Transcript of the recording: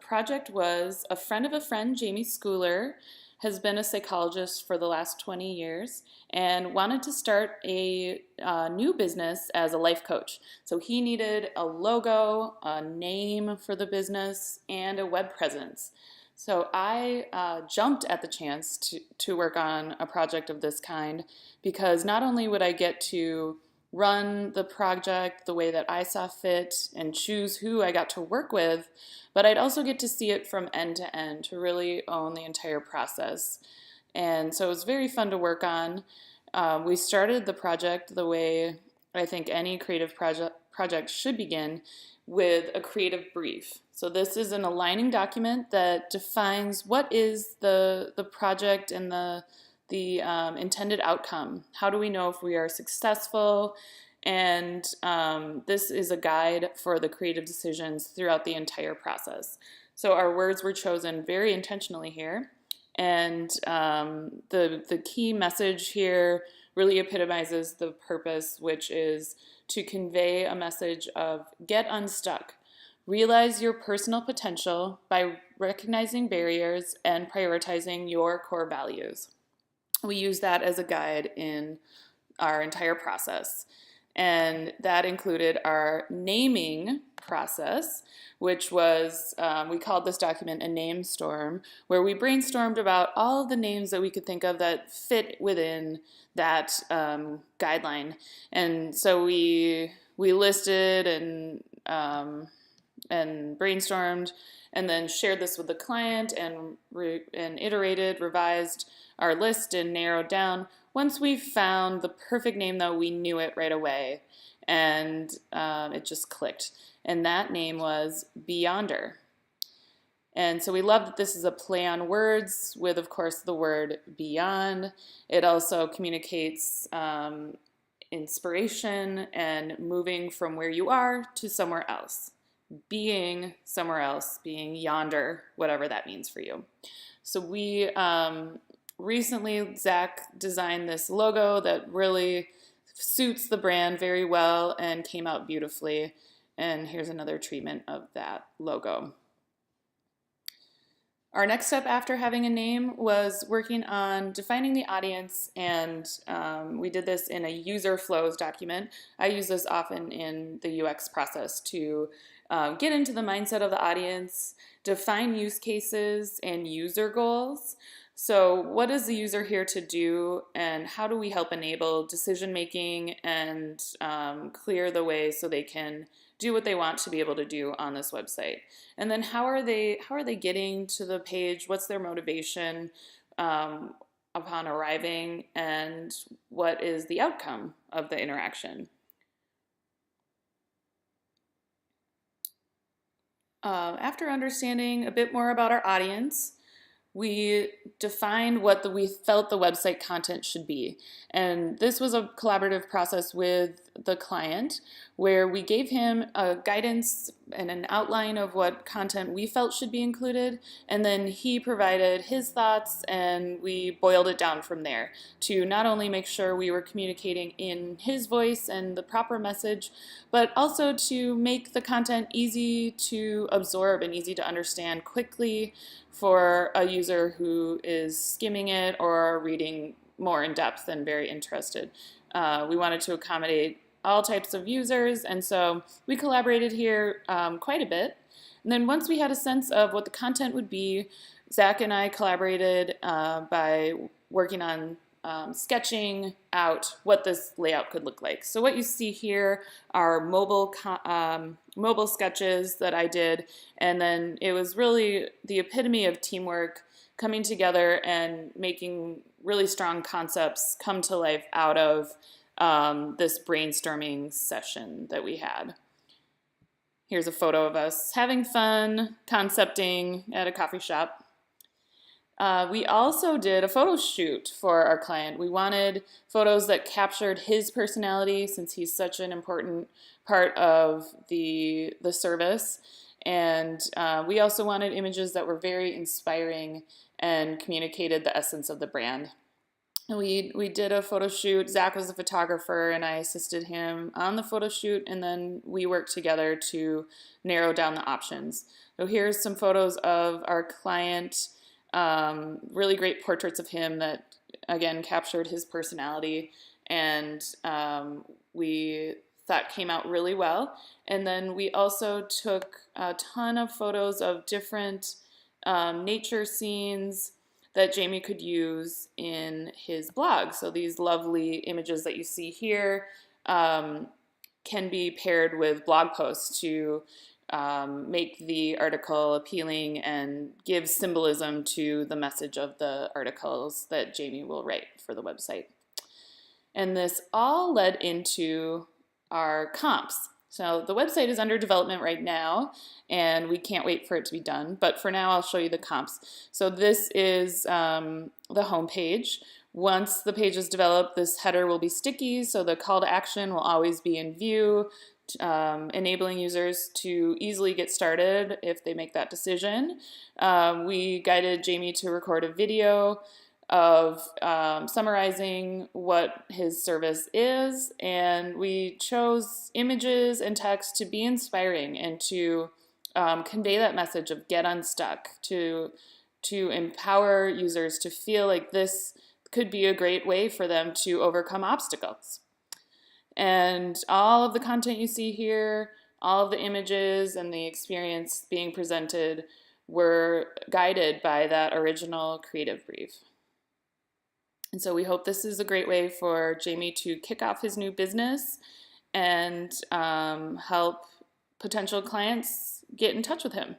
project was a friend of a friend, Jamie Schooler, has been a psychologist for the last 20 years and wanted to start a new business as a life coach. So he needed a logo, a name for the business, and a web presence. So I jumped at the chance to work on a project of this kind because not only would I get to run the project the way that I saw fit and choose who I got to work with, but I'd also get to see it from end to end to really own the entire process. And so it was very fun to work on. We started the project the way I think any creative project should begin, with a creative brief. So this is an aligning document that defines what is the project and the intended outcome. How do we know if we are successful? And this is a guide for the creative decisions throughout the entire process. So our words were chosen very intentionally here. And the key message here really epitomizes the purpose, which is to convey a message of get unstuck. Realize your personal potential by recognizing barriers and prioritizing your core values. We use that as a guide in our entire process. And that included our naming process, which was, we called this document a name storm, where we brainstormed about all of the names that we could think of that fit within that guideline. And so we listed and brainstormed, and then shared this with the client and iterated, revised our list and narrowed down. Once we found the perfect name, though, we knew it right away, and it just clicked. And that name was Yonder. And so we love that this is a play on words with, of course, the word beyond. It also communicates inspiration and moving from where you are to somewhere else. Being somewhere else, being yonder, whatever that means for you. So we recently, Zach designed this logo that really suits the brand very well and came out beautifully. And here's another treatment of that logo. Our next step after having a name was working on defining the audience, and we did this in a user flows document. I use this often in the UX process to get into the mindset of the audience, define use cases and user goals. So what is the user here to do, and how do we help enable decision making and clear the way so they can do what they want to be able to do on this website? And then how are they getting to the page? What's their motivation upon arriving, and what is the outcome of the interaction? After understanding a bit more about our audience, we defined what we felt the website content should be. And this was a collaborative process with the client where we gave him a guidance and an outline of what content we felt should be included. And then he provided his thoughts, and we boiled it down from there to not only make sure we were communicating in his voice and the proper message, but also to make the content easy to absorb and easy to understand quickly for a user who is skimming it or reading more in depth and very interested. We wanted to accommodate all types of users, and so we collaborated here quite a bit. And then once we had a sense of what the content would be, Zach and I collaborated by working on sketching out what this layout could look like. So what you see here are mobile sketches that I did, and then it was really the epitome of teamwork coming together and making really strong concepts come to life out of this brainstorming session that we had. Here's a photo of us having fun, concepting at a coffee shop. We also did a photo shoot for our client. We wanted photos that captured his personality, since he's such an important part of the service. And we also wanted images that were very inspiring and communicated the essence of the brand. And we did a photo shoot. Zach was the photographer, and I assisted him on the photo shoot, and then we worked together to narrow down the options. So here's some photos of our client, really great portraits of him that, again, captured his personality, and we thought came out really well. And then we also took a ton of photos of different nature scenes that Jamie could use in his blog. So these lovely images that you see here can be paired with blog posts to make the article appealing and give symbolism to the message of the articles that Jamie will write for the website. And this all led into our comps. So the website is under development right now, and we can't wait for it to be done. But for now, I'll show you the comps. So this is the home page. Once the page is developed, this header will be sticky, so the call to action will always be in view, enabling users to easily get started if they make that decision. We guided Jamie to record a video of summarizing what his service is, and we chose images and text to be inspiring and to convey that message of get unstuck, to empower users to feel like this could be a great way for them to overcome obstacles. And all of the content you see here, all of the images and the experience being presented were guided by that original creative brief. And so we hope this is a great way for Jamie to kick off his new business and help potential clients get in touch with him.